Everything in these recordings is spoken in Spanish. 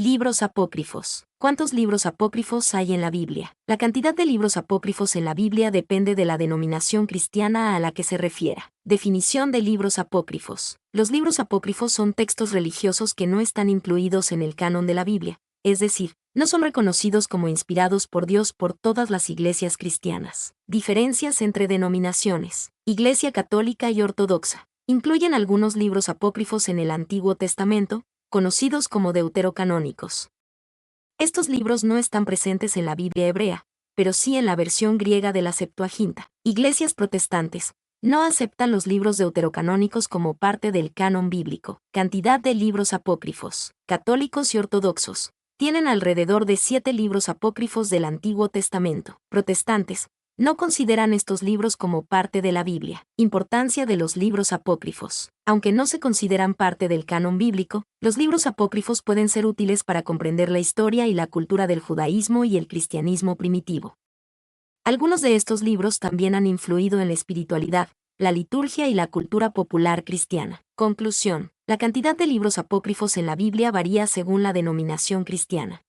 Libros apócrifos. ¿Cuántos libros apócrifos hay en la Biblia? La cantidad de libros apócrifos en la Biblia depende de la denominación cristiana a la que se refiera. Definición de libros apócrifos. Los libros apócrifos son textos religiosos que no están incluidos en el canon de la Biblia, es decir, no son reconocidos como inspirados por Dios por todas las iglesias cristianas. Diferencias entre denominaciones. Iglesia católica y ortodoxa. Incluyen algunos libros apócrifos en el Antiguo Testamento, conocidos como deuterocanónicos. Estos libros no están presentes en la Biblia hebrea, pero sí en la versión griega de la Septuaginta. Iglesias protestantes no aceptan los libros deuterocanónicos como parte del canon bíblico. Cantidad de libros apócrifos. Católicos y ortodoxos tienen alrededor de 7 libros apócrifos del Antiguo Testamento. Protestantes no consideran estos libros como parte de la Biblia. Importancia de los libros apócrifos. Aunque no se consideran parte del canon bíblico, los libros apócrifos pueden ser útiles para comprender la historia y la cultura del judaísmo y el cristianismo primitivo. Algunos de estos libros también han influido en la espiritualidad, la liturgia y la cultura popular cristiana. Conclusión. La cantidad de libros apócrifos en la Biblia varía según la denominación cristiana.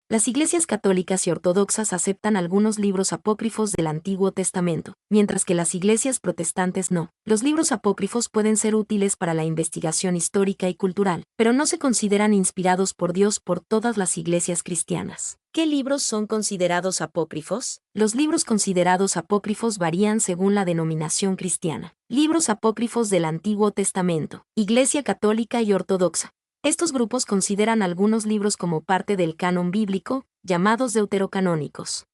Las iglesias católicas y ortodoxas aceptan algunos libros apócrifos del Antiguo Testamento, mientras que las iglesias protestantes no. Los libros apócrifos pueden ser útiles para la investigación histórica y cultural, pero no se consideran inspirados por Dios por todas las iglesias cristianas. ¿Qué libros son considerados apócrifos? Los libros considerados apócrifos varían según la denominación cristiana. Libros apócrifos del Antiguo Testamento. Iglesia católica y ortodoxa. Estos grupos consideran algunos libros como parte del canon bíblico, llamados deuterocanónicos.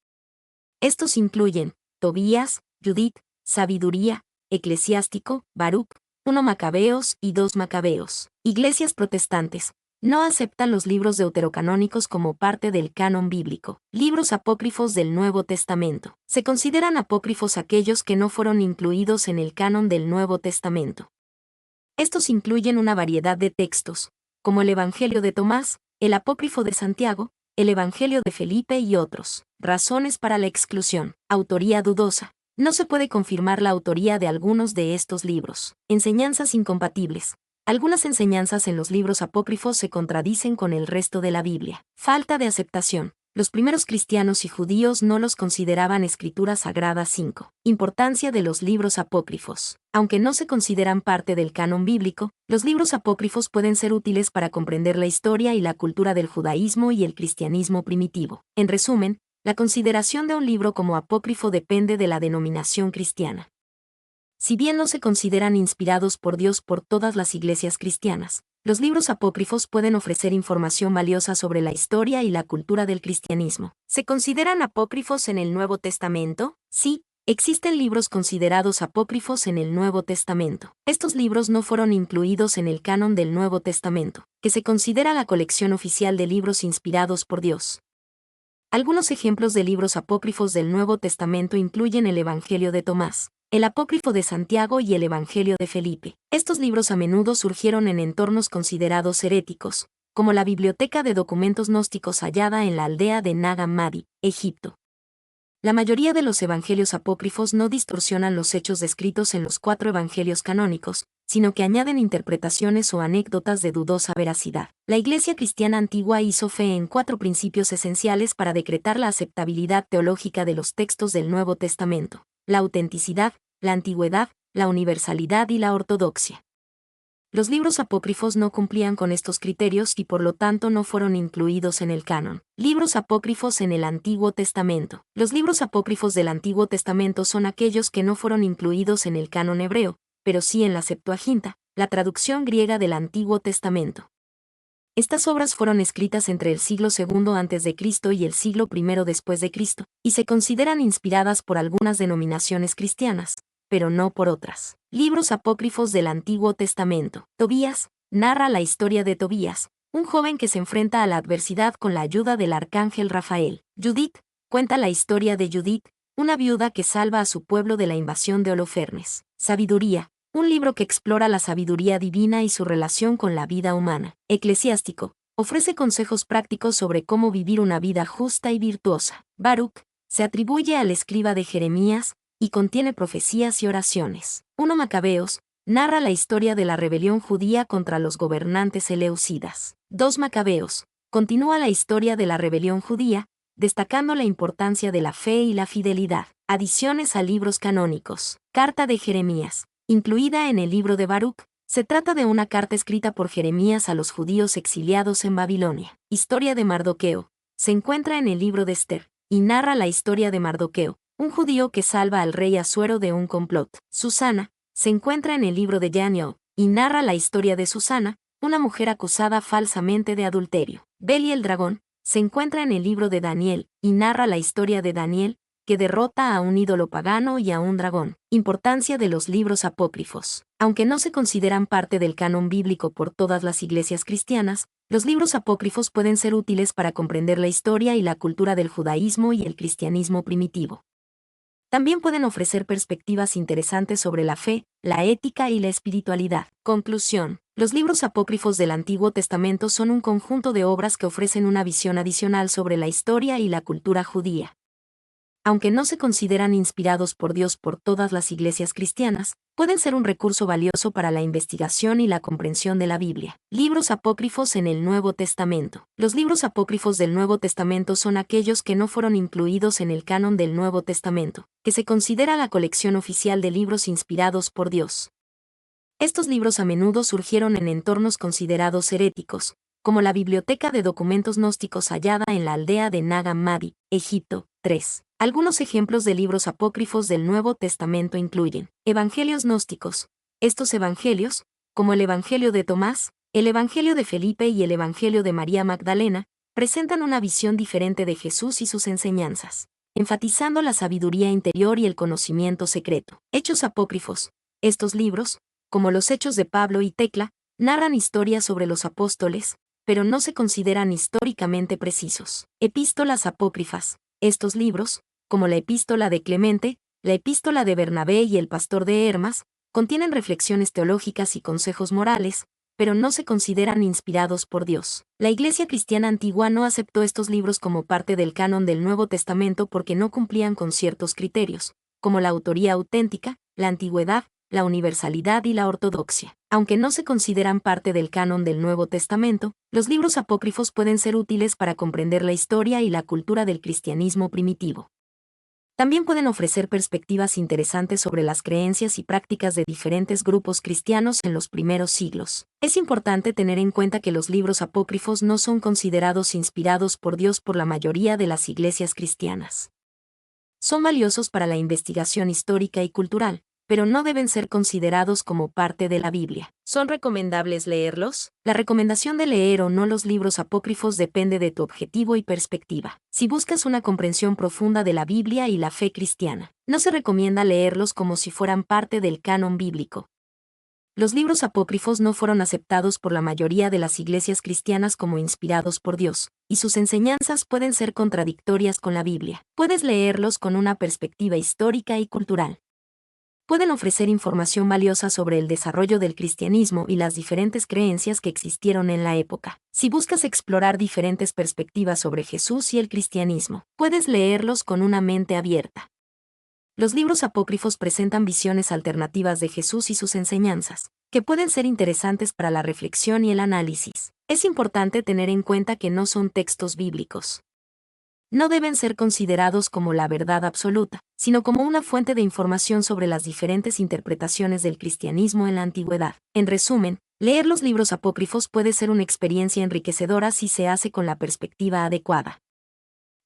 Estos incluyen Tobías, Judith, Sabiduría, Eclesiástico, Baruc, 1 Macabeos y 2 Macabeos. Iglesias protestantes no aceptan los libros deuterocanónicos como parte del canon bíblico. Libros apócrifos del Nuevo Testamento. Se consideran apócrifos aquellos que no fueron incluidos en el canon del Nuevo Testamento. Estos incluyen una variedad de textos, como el Evangelio de Tomás, el Apócrifo de Santiago, el Evangelio de Felipe y otros. Razones para la exclusión. Autoría dudosa. No se puede confirmar la autoría de algunos de estos libros. Enseñanzas incompatibles. Algunas enseñanzas en los libros apócrifos se contradicen con el resto de la Biblia. Falta de aceptación. Los primeros cristianos y judíos no los consideraban escrituras sagradas. 5. Importancia de los libros apócrifos. Aunque no se consideran parte del canon bíblico, los libros apócrifos pueden ser útiles para comprender la historia y la cultura del judaísmo y el cristianismo primitivo. En resumen, la consideración de un libro como apócrifo depende de la denominación cristiana. Si bien no se consideran inspirados por Dios por todas las iglesias cristianas, los libros apócrifos pueden ofrecer información valiosa sobre la historia y la cultura del cristianismo. ¿Se consideran apócrifos en el Nuevo Testamento? Sí, existen libros considerados apócrifos en el Nuevo Testamento. Estos libros no fueron incluidos en el canon del Nuevo Testamento, que se considera la colección oficial de libros inspirados por Dios. Algunos ejemplos de libros apócrifos del Nuevo Testamento incluyen el Evangelio de Tomás, el Apócrifo de Santiago y el Evangelio de Felipe. Estos libros a menudo surgieron en entornos considerados heréticos, como la biblioteca de documentos gnósticos hallada en la aldea de Nag Hammadi, Egipto. La mayoría de los evangelios apócrifos no distorsionan los hechos descritos en los 4 evangelios canónicos, sino que añaden interpretaciones o anécdotas de dudosa veracidad. La Iglesia cristiana antigua hizo fe en 4 principios esenciales para decretar la aceptabilidad teológica de los textos del Nuevo Testamento: la autenticidad, la antigüedad, la universalidad y la ortodoxia. Los libros apócrifos no cumplían con estos criterios y por lo tanto no fueron incluidos en el canon. Libros apócrifos en el Antiguo Testamento. Los libros apócrifos del Antiguo Testamento son aquellos que no fueron incluidos en el canon hebreo, pero sí en la Septuaginta, la traducción griega del Antiguo Testamento. Estas obras fueron escritas entre el siglo II a.C. y el siglo I después de Cristo, y se consideran inspiradas por algunas denominaciones cristianas, pero no por otras. Libros apócrifos del Antiguo Testamento. Tobías narra la historia de Tobías, un joven que se enfrenta a la adversidad con la ayuda del arcángel Rafael. Judith cuenta la historia de Judith, una viuda que salva a su pueblo de la invasión de Holofernes. Sabiduría, un libro que explora la sabiduría divina y su relación con la vida humana. Eclesiástico, ofrece consejos prácticos sobre cómo vivir una vida justa y virtuosa. Baruc, se atribuye al escriba de Jeremías, y contiene profecías y oraciones. 1 Macabeos, narra la historia de la rebelión judía contra los gobernantes eleusidas. 2 Macabeos, continúa la historia de la rebelión judía, destacando la importancia de la fe y la fidelidad. Adiciones a libros canónicos. Carta de Jeremías. Incluida en el libro de Baruch, se trata de una carta escrita por Jeremías a los judíos exiliados en Babilonia. Historia de Mardoqueo. Se encuentra en el libro de Esther, y narra la historia de Mardoqueo, un judío que salva al rey Asuero de un complot. Susana. Se encuentra en el libro de Daniel, y narra la historia de Susana, una mujer acusada falsamente de adulterio. Bel y el dragón. Se encuentra en el libro de Daniel, y narra la historia de Daniel, que derrota a un ídolo pagano y a un dragón. Importancia de los libros apócrifos. Aunque no se consideran parte del canon bíblico por todas las iglesias cristianas, los libros apócrifos pueden ser útiles para comprender la historia y la cultura del judaísmo y el cristianismo primitivo. También pueden ofrecer perspectivas interesantes sobre la fe, la ética y la espiritualidad. Conclusión. Los libros apócrifos del Antiguo Testamento son un conjunto de obras que ofrecen una visión adicional sobre la historia y la cultura judía. Aunque no se consideran inspirados por Dios por todas las iglesias cristianas, pueden ser un recurso valioso para la investigación y la comprensión de la Biblia. Libros apócrifos en el Nuevo Testamento. Los libros apócrifos del Nuevo Testamento son aquellos que no fueron incluidos en el canon del Nuevo Testamento, que se considera la colección oficial de libros inspirados por Dios. Estos libros a menudo surgieron en entornos considerados heréticos, como la biblioteca de documentos gnósticos hallada en la aldea de Nag Hammadi, Egipto. 3. Algunos ejemplos de libros apócrifos del Nuevo Testamento incluyen Evangelios gnósticos. Estos evangelios, como el Evangelio de Tomás, el Evangelio de Felipe y el Evangelio de María Magdalena, presentan una visión diferente de Jesús y sus enseñanzas, enfatizando la sabiduría interior y el conocimiento secreto. Hechos apócrifos. Estos libros, como los Hechos de Pablo y Tecla, narran historias sobre los apóstoles, pero no se consideran históricamente precisos. Epístolas apócrifas. Estos libros, como la Epístola de Clemente, la Epístola de Bernabé y el Pastor de Hermas, contienen reflexiones teológicas y consejos morales, pero no se consideran inspirados por Dios. La Iglesia cristiana antigua no aceptó estos libros como parte del canon del Nuevo Testamento porque no cumplían con ciertos criterios, como la autoría auténtica, la antigüedad, la universalidad y la ortodoxia. Aunque no se consideran parte del canon del Nuevo Testamento, los libros apócrifos pueden ser útiles para comprender la historia y la cultura del cristianismo primitivo. También pueden ofrecer perspectivas interesantes sobre las creencias y prácticas de diferentes grupos cristianos en los primeros siglos. Es importante tener en cuenta que los libros apócrifos no son considerados inspirados por Dios por la mayoría de las iglesias cristianas. Son valiosos para la investigación histórica y cultural, pero no deben ser considerados como parte de la Biblia. ¿Son recomendables leerlos? La recomendación de leer o no los libros apócrifos depende de tu objetivo y perspectiva. Si buscas una comprensión profunda de la Biblia y la fe cristiana, no se recomienda leerlos como si fueran parte del canon bíblico. Los libros apócrifos no fueron aceptados por la mayoría de las iglesias cristianas como inspirados por Dios, y sus enseñanzas pueden ser contradictorias con la Biblia. Puedes leerlos con una perspectiva histórica y cultural. Pueden ofrecer información valiosa sobre el desarrollo del cristianismo y las diferentes creencias que existieron en la época. Si buscas explorar diferentes perspectivas sobre Jesús y el cristianismo, puedes leerlos con una mente abierta. Los libros apócrifos presentan visiones alternativas de Jesús y sus enseñanzas, que pueden ser interesantes para la reflexión y el análisis. Es importante tener en cuenta que no son textos bíblicos. No deben ser considerados como la verdad absoluta, sino como una fuente de información sobre las diferentes interpretaciones del cristianismo en la antigüedad. En resumen, leer los libros apócrifos puede ser una experiencia enriquecedora si se hace con la perspectiva adecuada.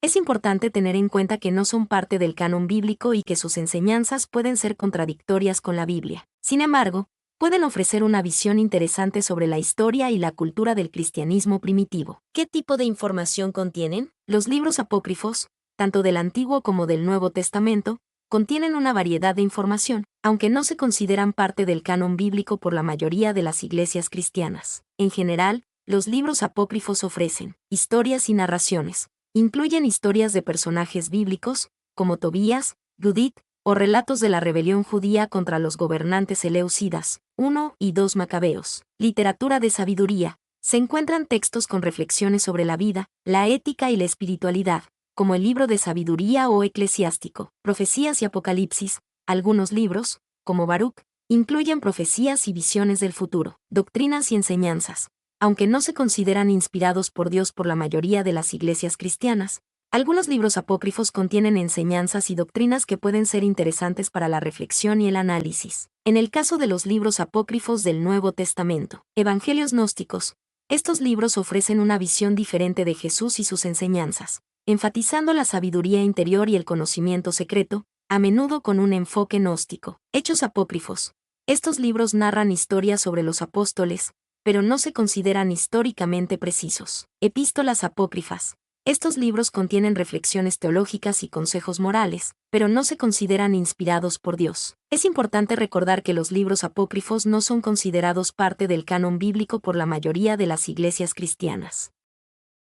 Es importante tener en cuenta que no son parte del canon bíblico y que sus enseñanzas pueden ser contradictorias con la Biblia. Sin embargo, pueden ofrecer una visión interesante sobre la historia y la cultura del cristianismo primitivo. ¿Qué tipo de información contienen? Los libros apócrifos, tanto del Antiguo como del Nuevo Testamento, contienen una variedad de información, aunque no se consideran parte del canon bíblico por la mayoría de las iglesias cristianas. En general, los libros apócrifos ofrecen historias y narraciones. Incluyen historias de personajes bíblicos, como Tobías, Judith, o relatos de la rebelión judía contra los gobernantes eleusidas, 1 y 2 Macabeos. Literatura de sabiduría. Se encuentran textos con reflexiones sobre la vida, la ética y la espiritualidad, como el libro de sabiduría o eclesiástico. Profecías y apocalipsis. Algunos libros, como Baruch, incluyen profecías y visiones del futuro. Doctrinas y enseñanzas. Aunque no se consideran inspirados por Dios por la mayoría de las iglesias cristianas, algunos libros apócrifos contienen enseñanzas y doctrinas que pueden ser interesantes para la reflexión y el análisis. En el caso de los libros apócrifos del Nuevo Testamento, Evangelios gnósticos, estos libros ofrecen una visión diferente de Jesús y sus enseñanzas, enfatizando la sabiduría interior y el conocimiento secreto, a menudo con un enfoque gnóstico. Hechos apócrifos. Estos libros narran historias sobre los apóstoles, pero no se consideran históricamente precisos. Epístolas apócrifas. Estos libros contienen reflexiones teológicas y consejos morales, pero no se consideran inspirados por Dios. Es importante recordar que los libros apócrifos no son considerados parte del canon bíblico por la mayoría de las iglesias cristianas.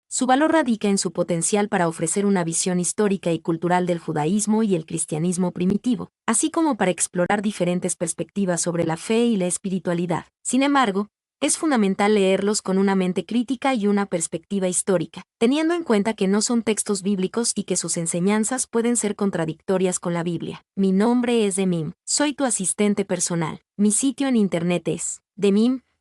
Su valor radica en su potencial para ofrecer una visión histórica y cultural del judaísmo y el cristianismo primitivo, así como para explorar diferentes perspectivas sobre la fe y la espiritualidad. Sin embargo, es fundamental leerlos con una mente crítica y una perspectiva histórica, teniendo en cuenta que no son textos bíblicos y que sus enseñanzas pueden ser contradictorias con la Biblia. Mi nombre es Demim, soy tu asistente personal. Mi sitio en internet es demim.es.tl.